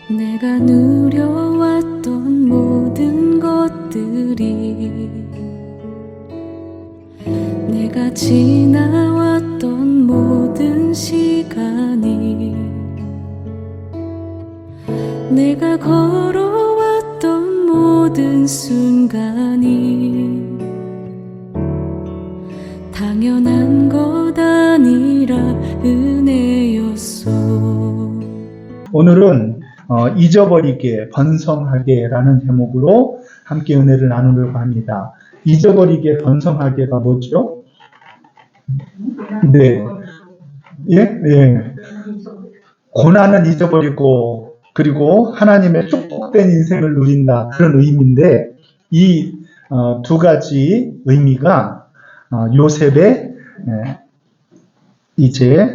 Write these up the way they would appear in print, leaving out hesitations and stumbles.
내가 누려왔던 모든 것들이, 내가 지나왔던 모든 시간이, 내가 걸어왔던 모든 순간이 당연한 것 아니라 은혜였소. 오늘은 잊어버리게 번성하게라는 제목으로 함께 은혜를 나누려고 합니다. 잊어버리게 번성하게가 뭐죠? 네. 예? 예. 고난은 잊어버리고 그리고 하나님의 축복된 인생을 누린다, 그런 의미인데, 이 두 가지 의미가 요셉의 이제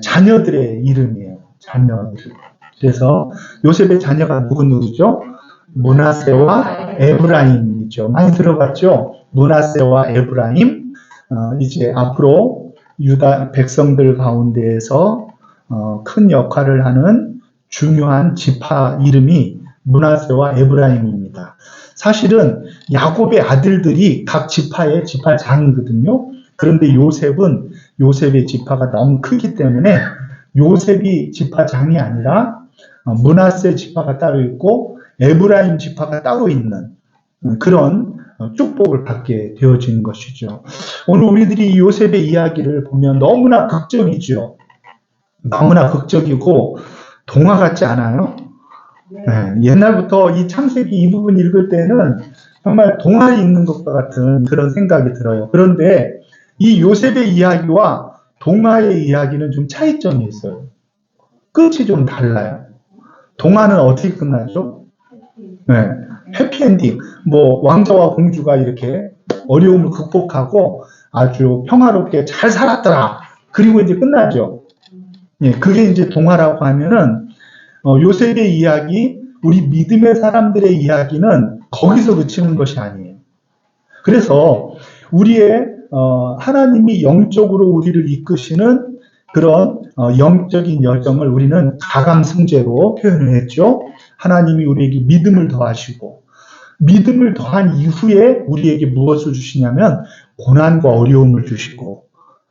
자녀들의 이름이에요. 자녀들. 그래서 요셉의 자녀가 누구죠? 므낫세와 에브라임이죠. 많이 들어봤죠? 므낫세와 에브라임. 이제 앞으로 유다 백성들 가운데에서 큰 역할을 하는 중요한 지파 이름이 므낫세와 에브라임입니다. 사실은 야곱의 아들들이 각 지파의 지파장이거든요. 그런데 요셉의 지파가 너무 크기 때문에 요셉이 지파장이 아니라 므낫세 지파가 따로 있고 에브라임 지파가 따로 있는 그런 축복을 받게 되어진 것이죠. 오늘 우리들이 이 요셉의 이야기를 보면 너무나 극적이죠. 너무나 극적이고 동화 같지 않아요? 네, 옛날부터 이 창세기 이 부분 읽을 때는 정말 동화에 읽는 것과 같은 그런 생각이 들어요. 그런데 이 요셉의 이야기와 동화의 이야기는 좀 차이점이 있어요. 끝이 좀 달라요. 동화는 어떻게 끝나죠? 네, 해피엔딩. 뭐 왕자와 공주가 이렇게 어려움을 극복하고 아주 평화롭게 잘 살았더라. 그리고 이제 끝나죠. 예, 그게 이제 동화라고 하면은 요셉의 이야기, 우리 믿음의 사람들의 이야기는 거기서 그치는 것이 아니에요. 그래서 우리의 하나님이 영적으로 우리를 이끄시는 그런 영적인 여정을 우리는 가감승제로 표현을 했죠. 하나님이 우리에게 믿음을 더하시고, 믿음을 더한 이후에 우리에게 무엇을 주시냐면 고난과 어려움을 주시고,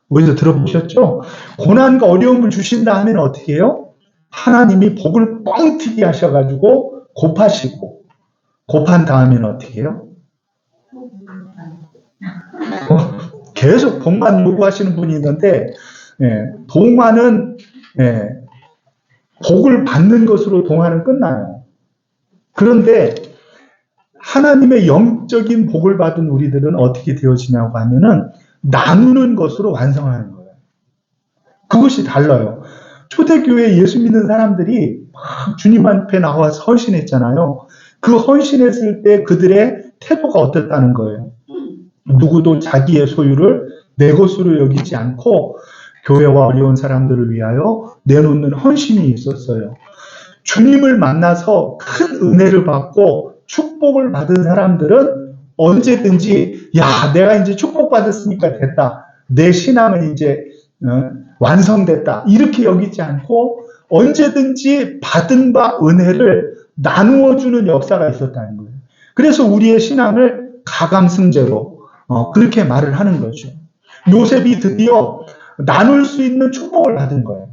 어디서 들어보셨죠? 고난과 어려움을 주신다 하면 어떻게 해요? 하나님이 복을 뻥튀기 하셔가지고 곱하시고, 곱한 다음에는 어떻게 해요? 계속 복만 요구하시는 분이 있는데, 동화는 복을 받는 것으로 동화는 끝나요. 그런데 하나님의 영적인 복을 받은 우리들은 어떻게 되어지냐고 하면은 나누는 것으로 완성하는 거예요. 그것이 달라요. 초대교회에 예수 믿는 사람들이 막 주님 앞에 나와서 헌신했잖아요. 그 헌신했을 때 그들의 태도가 어땠다는 거예요. 누구도 자기의 소유를 내 것으로 여기지 않고 교회와 어려운 사람들을 위하여 내놓는 헌신이 있었어요. 주님을 만나서 큰 은혜를 받고 축복을 받은 사람들은 언제든지 내가 이제 축복받았으니까 됐다. 내 신앙은 이제 완성됐다. 이렇게 여기지 않고 언제든지 받은 바 은혜를 나누어 주는 역사가 있었다는 거예요. 그래서 우리의 신앙을 가감승제로 그렇게 말을 하는 거죠. 요셉이 드디어 나눌 수 있는 축복을 받은 거예요.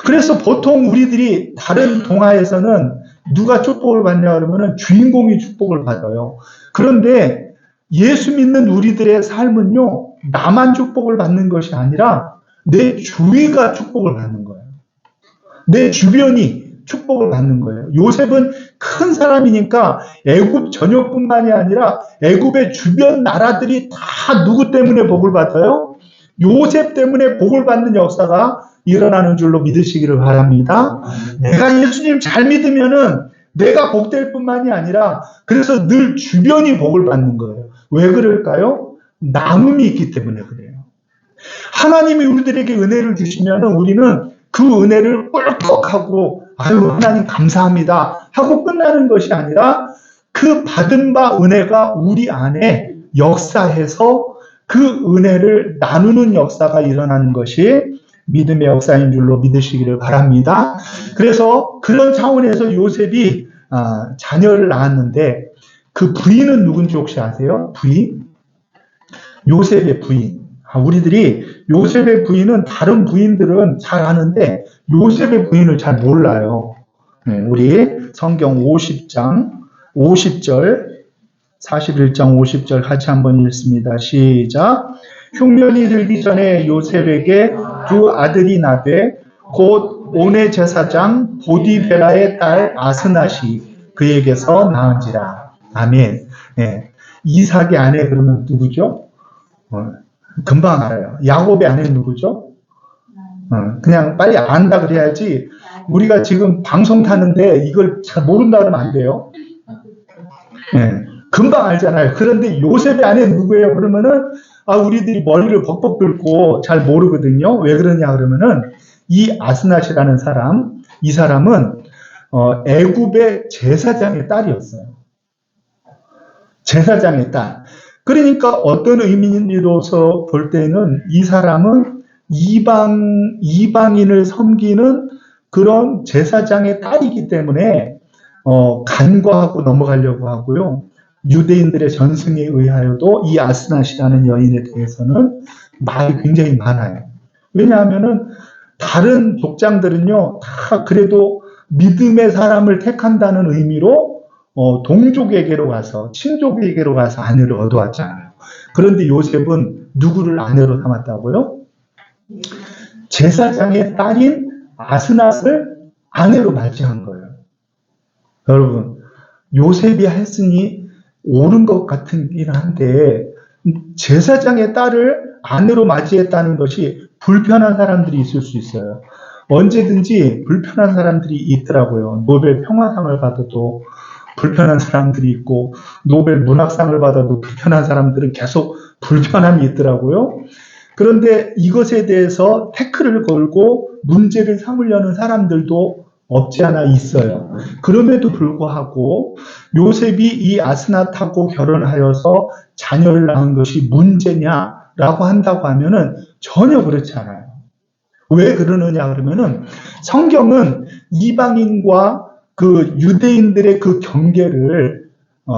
그래서 보통 우리들이 다른 동화에서는 누가 축복을 받냐 그러면은 주인공이 축복을 받아요. 그런데 예수 믿는 우리들의 삶은요, 나만 축복을 받는 것이 아니라 내 주위가 축복을 받는 거예요. 내 주변이 축복을 받는 거예요. 요셉은 큰 사람이니까 애굽 전역뿐만이 아니라 애굽의 주변 나라들이 다 누구 때문에 복을 받아요? 요셉 때문에 복을 받는 역사가 일어나는 줄로 믿으시기를 바랍니다. 내가 예수님 잘 믿으면은 내가 복될 뿐만이 아니라 그래서 늘 주변이 복을 받는 거예요. 왜 그럴까요? 나눔이 있기 때문에 그래요. 하나님이 우리들에게 은혜를 주시면 우리는 그 은혜를 꿀꺽하고 아유 하나님 감사합니다 하고 끝나는 것이 아니라 그 받은 바 은혜가 우리 안에 역사해서 그 은혜를 나누는 역사가 일어나는 것이 믿음의 역사인 줄로 믿으시기를 바랍니다. 그래서 그런 차원에서 요셉이 자녀를 낳았는데 그 부인은 누군지 혹시 아세요? 부인? 요셉의 부인. 우리들이 요셉의 부인은 다른 부인들은 잘 아는데 요셉의 부인을 잘 몰라요. 우리 성경 50장 50절 41장 50절 같이 한번 읽습니다. 시작. 흉년이 들기 전에 요셉에게 두 아들이 나되 곧 온의 제사장 보디베라의 딸 아스낫이 그에게서 낳은지라. 아멘. 네. 이삭의 아내 그러면 누구죠? 금방 알아요. 야곱의 아내 누구죠? 그냥 빨리 안다 그래야지. 우리가 지금 방송 타는데 이걸 잘 모른다 그러면 안 돼요. 네. 금방 알잖아요. 그런데 요셉의 아내 누구예요? 그러면은 우리들이 머리를 벅벅 긁고 잘 모르거든요. 왜 그러냐 그러면은 이 아스낫이라는 사람, 이 사람은 애굽의 제사장의 딸이었어요. 제사장의 딸. 그러니까 어떤 의미로서 볼 때는 이 사람은 이방인을 섬기는 그런 제사장의 딸이기 때문에 간과하고 넘어가려고 하고요. 유대인들의 전승에 의하여도 이 아스낫이라는 여인에 대해서는 말이 굉장히 많아요. 왜냐하면은 다른 족장들은요, 다 그래도 믿음의 사람을 택한다는 의미로 동족에게로 가서, 친족에게로 가서 아내를 얻어왔잖아요. 그런데 요셉은 누구를 아내로 삼았다고요? 제사장의 딸인 아스낫을 아내로 맞이한 거예요. 여러분, 요셉이 했으니 옳은 것 같긴 한데 제사장의 딸을 아내로 맞이했다는 것이 불편한 사람들이 있을 수 있어요. 언제든지 불편한 사람들이 있더라고요. 노벨 평화상을 받아도 불편한 사람들이 있고 노벨 문학상을 받아도 불편한 사람들은 계속 불편함이 있더라고요. 그런데 이것에 대해서 태클을 걸고 문제를 삼으려는 사람들도 없지 않아 있어요. 그럼에도 불구하고 요셉이 이 아스낫하고 결혼하여서 자녀를 낳은 것이 문제냐라고 한다고 하면은 전혀 그렇지 않아요. 왜 그러느냐 그러면은 성경은 이방인과 그 유대인들의 그 경계를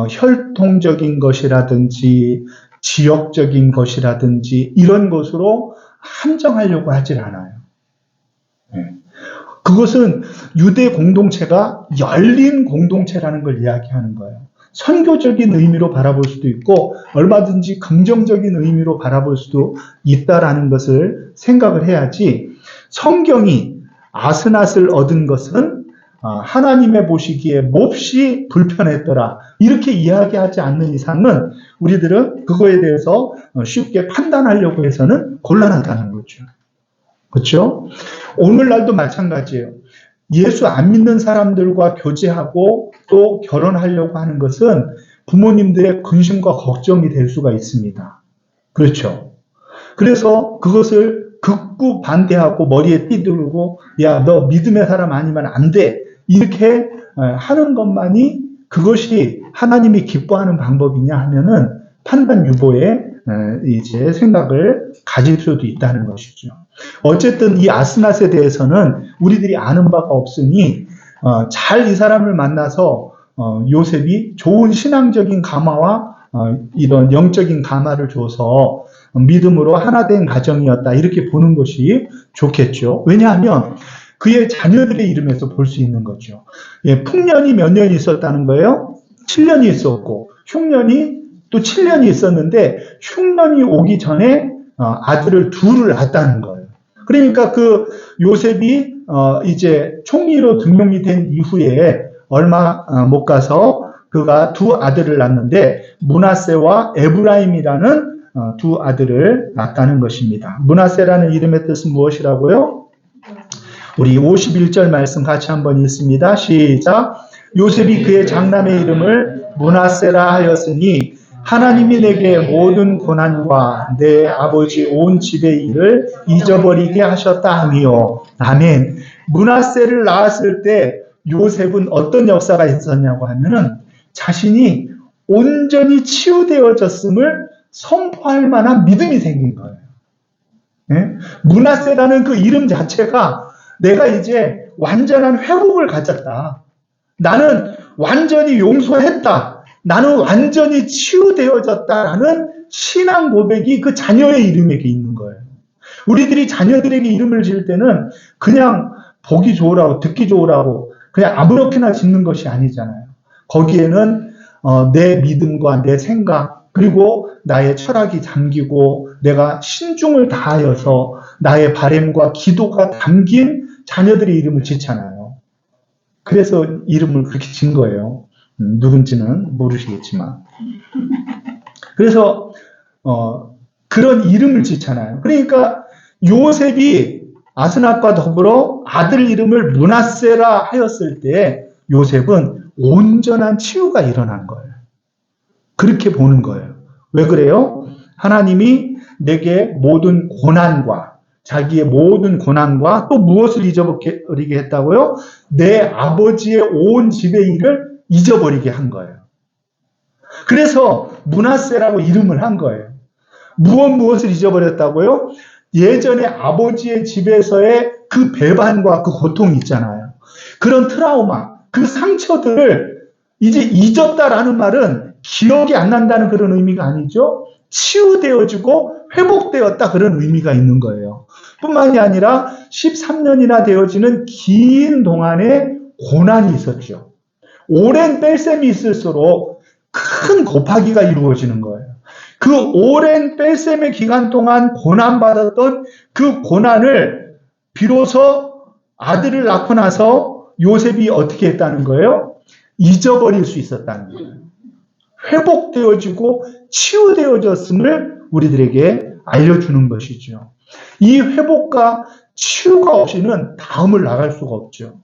혈통적인 것이라든지 지역적인 것이라든지 이런 것으로 한정하려고 하질 않아요. 그것은 유대 공동체가 열린 공동체라는 걸 이야기하는 거예요. 선교적인 의미로 바라볼 수도 있고 얼마든지 긍정적인 의미로 바라볼 수도 있다라는 것을 생각을 해야지 성경이 아스낫을 얻은 것은 하나님의 보시기에 몹시 불편했더라 이렇게 이야기하지 않는 이상은 우리들은 그거에 대해서 쉽게 판단하려고 해서는 곤란하다는 거죠. 그렇죠? 오늘날도 마찬가지예요. 예수 안 믿는 사람들과 교제하고 또 결혼하려고 하는 것은 부모님들의 근심과 걱정이 될 수가 있습니다. 그렇죠? 그래서 그것을 극구 반대하고 머리에 띠들고 야, 너 믿음의 사람 아니면 안 돼. 이렇게 하는 것만이 그것이 하나님이 기뻐하는 방법이냐 하면은 판단 유보에 이제 생각을 가질 수도 있다는 것이죠. 어쨌든 이 아스낫에 대해서는 우리들이 아는 바가 없으니 잘 이 사람을 만나서 요셉이 좋은 신앙적인 감화와 이런 영적인 감화를 줘서 믿음으로 하나 된 가정이었다 이렇게 보는 것이 좋겠죠. 왜냐하면 그의 자녀들의 이름에서 볼 수 있는 거죠. 예, 풍년이 몇 년이 있었다는 거예요? 7년이 있었고 흉년이 또 7년이 있었는데 흉년이 오기 전에 아들을 둘을 낳았다는 거예요. 그러니까 그 요셉이 이제 총리로 등용이 된 이후에 얼마 못 가서 그가 두 아들을 낳았는데 므낫세와 에브라임이라는 두 아들을 낳았다는 것입니다. 므낫세라는 이름의 뜻은 무엇이라고요? 우리 51절 말씀 같이 한번 읽습니다. 시작. 요셉이 그의 장남의 이름을 므낫세라 하였으니 하나님이 내게 모든 고난과 내 아버지 온 집의 일을 잊어버리게 하셨다 하며 아멘. 므낫세를 낳았을 때 요셉은 어떤 역사가 있었냐고 하면은 자신이 온전히 치유되어졌음을 선포할 만한 믿음이 생긴 거예요. 예? 므낫세라는 그 이름 자체가 내가 이제 완전한 회복을 가졌다. 나는 완전히 용서했다. 나는 완전히 치유되어졌다라는 신앙 고백이 그 자녀의 이름에게 있는 거예요. 우리들이 자녀들에게 이름을 지을 때는 그냥 보기 좋으라고, 듣기 좋으라고 그냥 아무렇게나 짓는 것이 아니잖아요. 거기에는 내 믿음과 내 생각 그리고 나의 철학이 담기고 내가 신중을 다하여서 나의 바램과 기도가 담긴 자녀들의 이름을 짓잖아요. 그래서 이름을 그렇게 진 거예요. 누군지는 모르시겠지만. 그래서 그런 이름을 짓잖아요. 그러니까 요셉이 아스낫과 더불어 아들 이름을 므낫세라 하였을 때 요셉은 온전한 치유가 일어난 거예요. 그렇게 보는 거예요. 왜 그래요? 하나님이 내게 모든 고난과 자기의 모든 고난과 또 무엇을 잊어버리게 했다고요? 내 아버지의 온 집의 일을 잊어버리게 한 거예요. 그래서 므낫세라고 이름을 한 거예요. 무엇을 잊어버렸다고요? 예전에 아버지의 집에서의 그 배반과 그 고통이 있잖아요. 그런 트라우마, 그 상처들을 이제 잊었다라는 말은 기억이 안 난다는 그런 의미가 아니죠. 치유되어지고 회복되었다 그런 의미가 있는 거예요. 뿐만이 아니라 13년이나 되어지는 긴 동안의 고난이 있었죠. 오랜 뺄셈이 있을수록 큰 곱하기가 이루어지는 거예요. 그 오랜 뺄셈의 기간 동안 고난받았던 그 고난을 비로소 아들을 낳고 나서 요셉이 어떻게 했다는 거예요? 잊어버릴 수 있었다는 거예요. 회복되어지고 치유되어졌음을 우리들에게 알려주는 것이죠. 이 회복과 치유가 없이는 다음을 나갈 수가 없죠.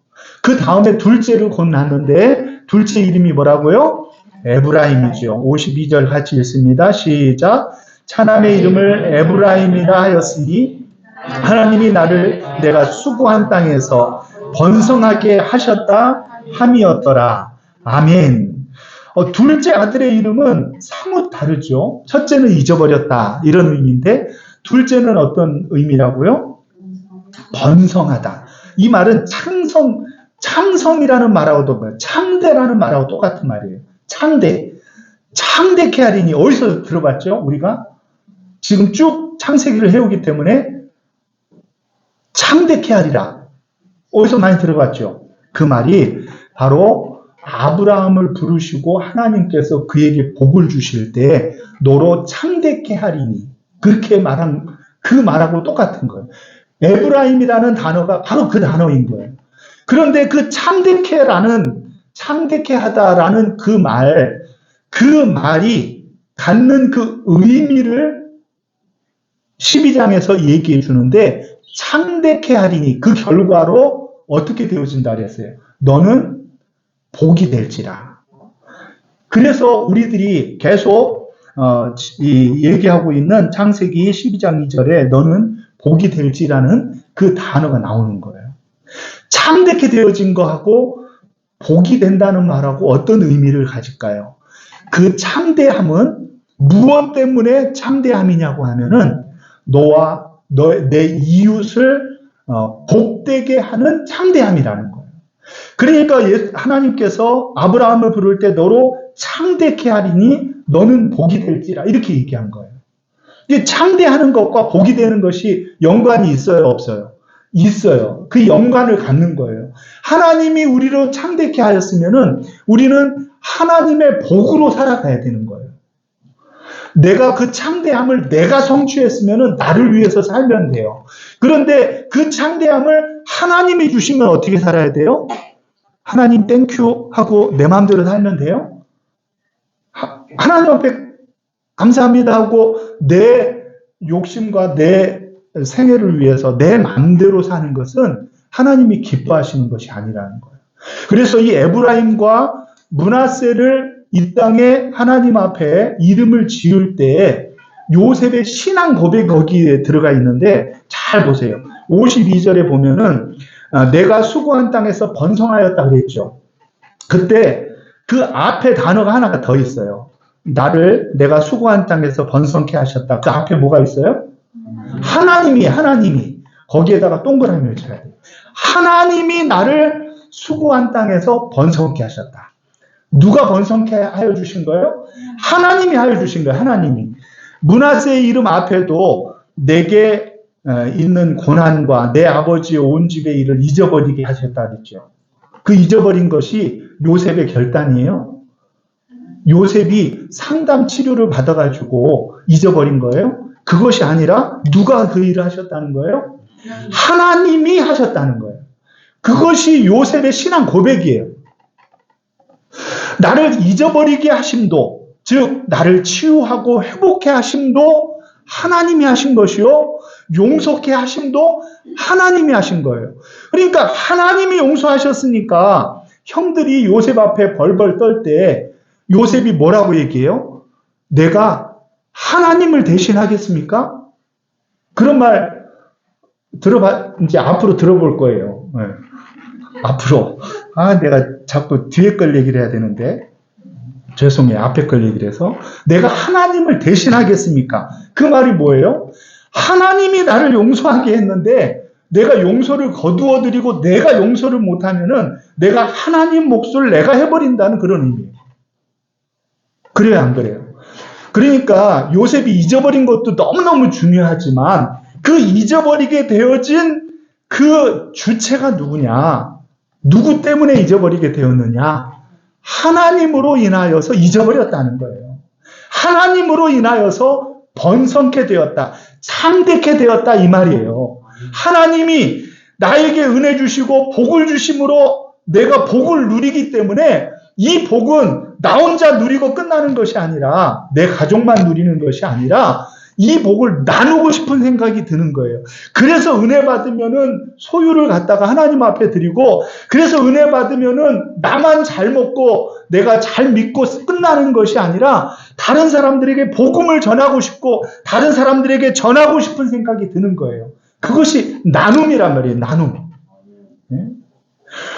그 다음에 둘째를 곧 낳는데 둘째 이름이 뭐라고요? 에브라임이죠. 52절 같이 읽습니다. 시작. 차남의 이름을 에브라임이라 하였으니 하나님이 나를 내가 수고한 땅에서 번성하게 하셨다 함이었더라. 아멘. 둘째 아들의 이름은 사뭇 다르죠. 첫째는 잊어버렸다 이런 의미인데 둘째는 어떤 의미라고요? 번성하다. 이 말은 창성이라는 말하고도 창대라는 말하고 똑같은 말이에요. 창대케 하리니 어디서 들어봤죠? 우리가 지금 쭉 창세기를 해오기 때문에 창대케 하리라. 어디서 많이 들어봤죠? 그 말이 바로 아브라함을 부르시고 하나님께서 그에게 복을 주실 때 너로 창대케 하리니 그렇게 말한 그 말하고 똑같은 거예요. 에브라임이라는 단어가 바로 그 단어인 거예요. 그런데 그 창대케 하다라는 그 말이 갖는 그 의미를 12장에서 얘기해 주는데 창대케 하리니 그 결과로 어떻게 되어진다 그랬어요. 너는 복이 될지라. 그래서 우리들이 계속 얘기하고 있는 창세기 12장 2절에 너는 복이 될지라는 그 단어가 나오는 거예요. 창대케 되어진 거하고 복이 된다는 말하고 어떤 의미를 가질까요? 그 창대함은 무엇 때문에 창대함이냐고 하면은 너와 내 이웃을 복되게 하는 창대함이라는 거예요. 그러니까 하나님께서 아브라함을 부를 때 너로 창대케 하리니 너는 복이 될지라 이렇게 얘기한 거예요. 이게 창대하는 것과 복이 되는 것이 연관이 있어요, 없어요? 있어요. 그 연관을 갖는 거예요. 하나님이 우리를 창대케 하였으면은 우리는 하나님의 복으로 살아가야 되는 거예요. 내가 그 창대함을 내가 성취했으면은 나를 위해서 살면 돼요. 그런데 그 창대함을 하나님이 주시면 어떻게 살아야 돼요? 하나님 땡큐 하고 내 마음대로 살면 돼요? 하나님 앞에 감사합니다 하고 내 욕심과 내 생애를 위해서 내 마음대로 사는 것은 하나님이 기뻐하시는 것이 아니라는 거예요. 그래서 이 에브라임과 므낫세를 이 땅에 하나님 앞에 이름을 지을 때 요셉의 신앙 고백이 거기에 들어가 있는데 잘 보세요. 52절에 보면은 내가 수고한 땅에서 번성하였다 그랬죠. 그때 그 앞에 단어가 하나가 더 있어요. 나를 내가 수고한 땅에서 번성케 하셨다. 그 앞에 뭐가 있어요? 하나님이. 거기에다가 동그라미를 쳐야 돼요. 하나님이 나를 수고한 땅에서 번성케 하셨다. 누가 번성케 하여 주신 거예요? 하나님이 하여 주신 거예요. 하나님이. 므낫세의 이름 앞에도 내게 있는 고난과 내 아버지의 온 집의 일을 잊어버리게 하셨다 그랬죠. 그 잊어버린 것이 요셉의 결단이에요. 요셉이 상담 치료를 받아가지고 잊어버린 거예요. 그것이 아니라 누가 그 일을 하셨다는 거예요? 하나님이 하셨다는 거예요. 그것이 요셉의 신앙 고백이에요. 나를 잊어버리게 하심도, 즉 나를 치유하고 회복해 하심도 하나님이 하신 것이요, 용서케 하심도 하나님이 하신 거예요. 그러니까 하나님이 용서하셨으니까 형들이 요셉 앞에 벌벌 떨 때 요셉이 뭐라고 얘기해요? 내가 하나님을 대신하겠습니까? 그런 말 이제 앞으로 들어볼 거예요. 네. 앞으로. 내가 자꾸 뒤에 걸 얘기를 해야 되는데. 죄송해요. 앞에 걸 얘기를 해서. 내가 하나님을 대신하겠습니까? 그 말이 뭐예요? 하나님이 나를 용서하게 했는데 내가 용서를 거두어드리고 내가 용서를 못하면은 내가 하나님 몫을 내가 해버린다는 그런 의미예요. 그래요, 안 그래요? 그러니까 요셉이 잊어버린 것도 너무너무 중요하지만 그 잊어버리게 되어진 그 주체가 누구냐? 누구 때문에 잊어버리게 되었느냐? 하나님으로 인하여서 잊어버렸다는 거예요. 하나님으로 인하여서 번성케 되었다. 창대케 되었다 이 말이에요. 하나님이 나에게 은혜 주시고 복을 주심으로 내가 복을 누리기 때문에 이 복은 나 혼자 누리고 끝나는 것이 아니라 내 가족만 누리는 것이 아니라 이 복을 나누고 싶은 생각이 드는 거예요. 그래서 은혜 받으면은 소유를 갖다가 하나님 앞에 드리고, 그래서 은혜 받으면은 나만 잘 먹고 내가 잘 믿고 끝나는 것이 아니라 다른 사람들에게 복음을 전하고 싶고 다른 사람들에게 전하고 싶은 생각이 드는 거예요. 그것이 나눔이란 말이에요. 나눔.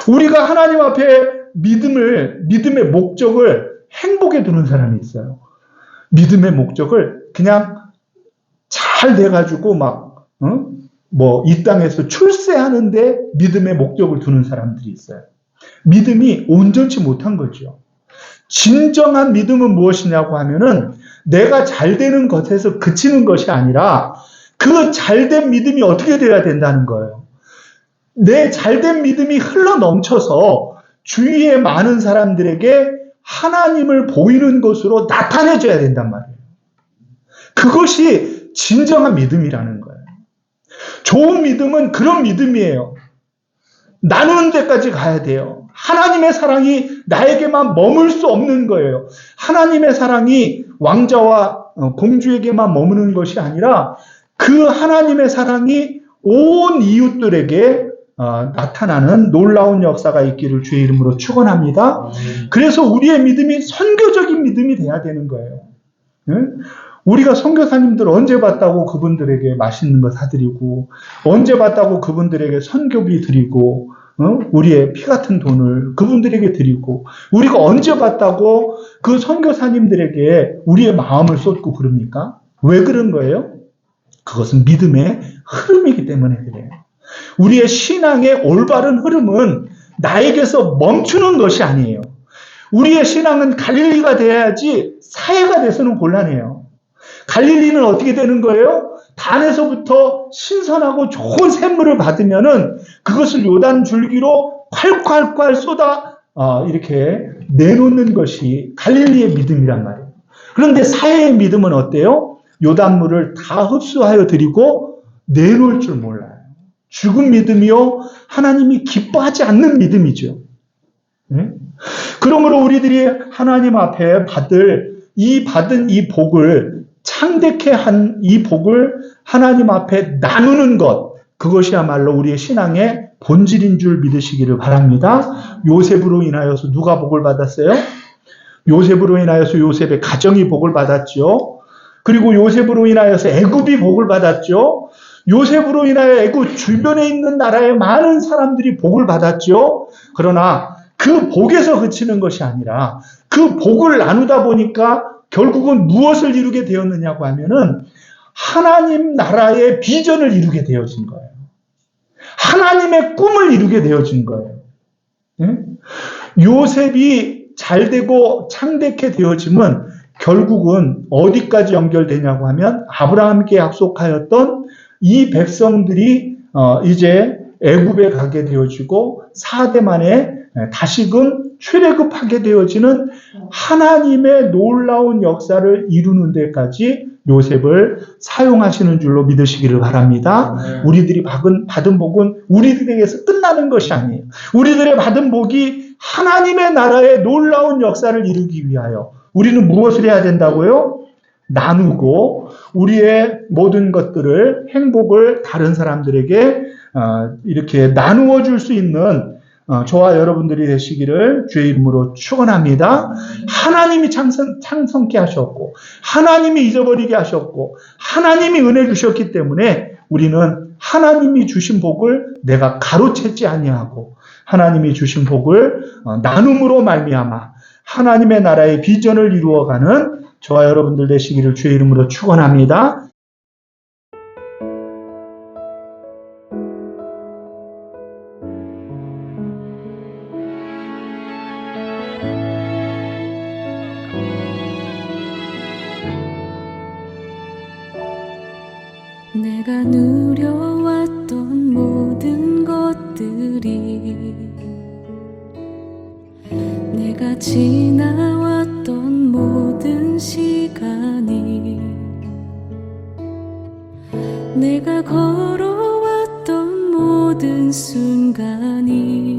우리가 하나님 앞에 믿음의 목적을 행복에 두는 사람이 있어요. 믿음의 목적을 그냥 잘 돼가지고 이 땅에서 출세하는데 믿음의 목적을 두는 사람들이 있어요. 믿음이 온전치 못한 거죠. 진정한 믿음은 무엇이냐고 하면은 내가 잘 되는 것에서 그치는 것이 아니라 그 잘된 믿음이 어떻게 돼야 된다는 거예요. 내 잘된 믿음이 흘러 넘쳐서 주위에 많은 사람들에게 하나님을 보이는 것으로 나타내줘야 된단 말이에요. 그것이 진정한 믿음이라는 거예요. 좋은 믿음은 그런 믿음이에요. 나누는 데까지 가야 돼요. 하나님의 사랑이 나에게만 머물 수 없는 거예요. 하나님의 사랑이 왕자와 공주에게만 머무는 것이 아니라 그 하나님의 사랑이 온 이웃들에게 나타나는 놀라운 역사가 있기를 주의 이름으로 축원합니다. 그래서 우리의 믿음이 선교적인 믿음이 돼야 되는 거예요. 우리가 선교사님들 언제 봤다고 그분들에게 맛있는 거 사드리고, 언제 봤다고 그분들에게 선교비 드리고, 우리의 피 같은 돈을 그분들에게 드리고, 우리가 언제 봤다고 그 선교사님들에게 우리의 마음을 쏟고 그럽니까? 왜 그런 거예요? 그것은 믿음의 흐름이기 때문에 그래요. 우리의 신앙의 올바른 흐름은 나에게서 멈추는 것이 아니에요. 우리의 신앙은 갈릴리가 돼야지 사해가 돼서는 곤란해요. 갈릴리는 어떻게 되는 거예요? 단에서부터 신선하고 좋은 샘물을 받으면은 그것을 요단 줄기로 콸콸콸 쏟아 이렇게 내놓는 것이 갈릴리의 믿음이란 말이에요. 그런데 사해의 믿음은 어때요? 요단물을 다 흡수하여 드리고 내놓을 줄 몰라요. 죽은 믿음이요, 하나님이 기뻐하지 않는 믿음이죠. 그러므로 우리들이 하나님 앞에 받은 이 복을, 창대케 한 이 복을 하나님 앞에 나누는 것, 그것이야말로 우리의 신앙의 본질인 줄 믿으시기를 바랍니다. 요셉으로 인하여서 누가 복을 받았어요? 요셉으로 인하여서 요셉의 가정이 복을 받았죠. 그리고 요셉으로 인하여서 애굽이 복을 받았죠. 요셉으로 인하여 애굽 주변에 있는 나라의 많은 사람들이 복을 받았죠. 그러나 그 복에서 그치는 것이 아니라 그 복을 나누다 보니까 결국은 무엇을 이루게 되었느냐고 하면은 하나님 나라의 비전을 이루게 되어진 거예요. 하나님의 꿈을 이루게 되어진 거예요. 예? 요셉이 잘되고 창대케 되어짐은 결국은 어디까지 연결되냐고 하면 아브라함께 약속하였던 이 백성들이 이제 애굽에 가게 되어지고 4대 만에 다시금 출애굽하게 되어지는 하나님의 놀라운 역사를 이루는 데까지 요셉을 사용하시는 줄로 믿으시기를 바랍니다. 우리들이 받은 복은 우리들에게서 끝나는 것이 아니에요. 우리들의 받은 복이 하나님의 나라의 놀라운 역사를 이루기 위하여 우리는 무엇을 해야 된다고요? 나누고 우리의 모든 것들을, 행복을 다른 사람들에게 이렇게 나누어 줄 수 있는 저와 여러분들이 되시기를 주의 이름으로 축원합니다. 하나님이 창성케 하셨고 하나님이 잊어버리게 하셨고 하나님이 은혜 주셨기 때문에 우리는 하나님이 주신 복을 내가 가로채지 아니하고 하나님이 주신 복을 나눔으로 말미암아 하나님의 나라의 비전을 이루어가는 저와 여러분들 되시기를 주의 이름으로 축원합니다. 내가 누려왔던 모든 것들이 내가 지나왔던 모든 시간이 내가 걸어왔던 모든 순간이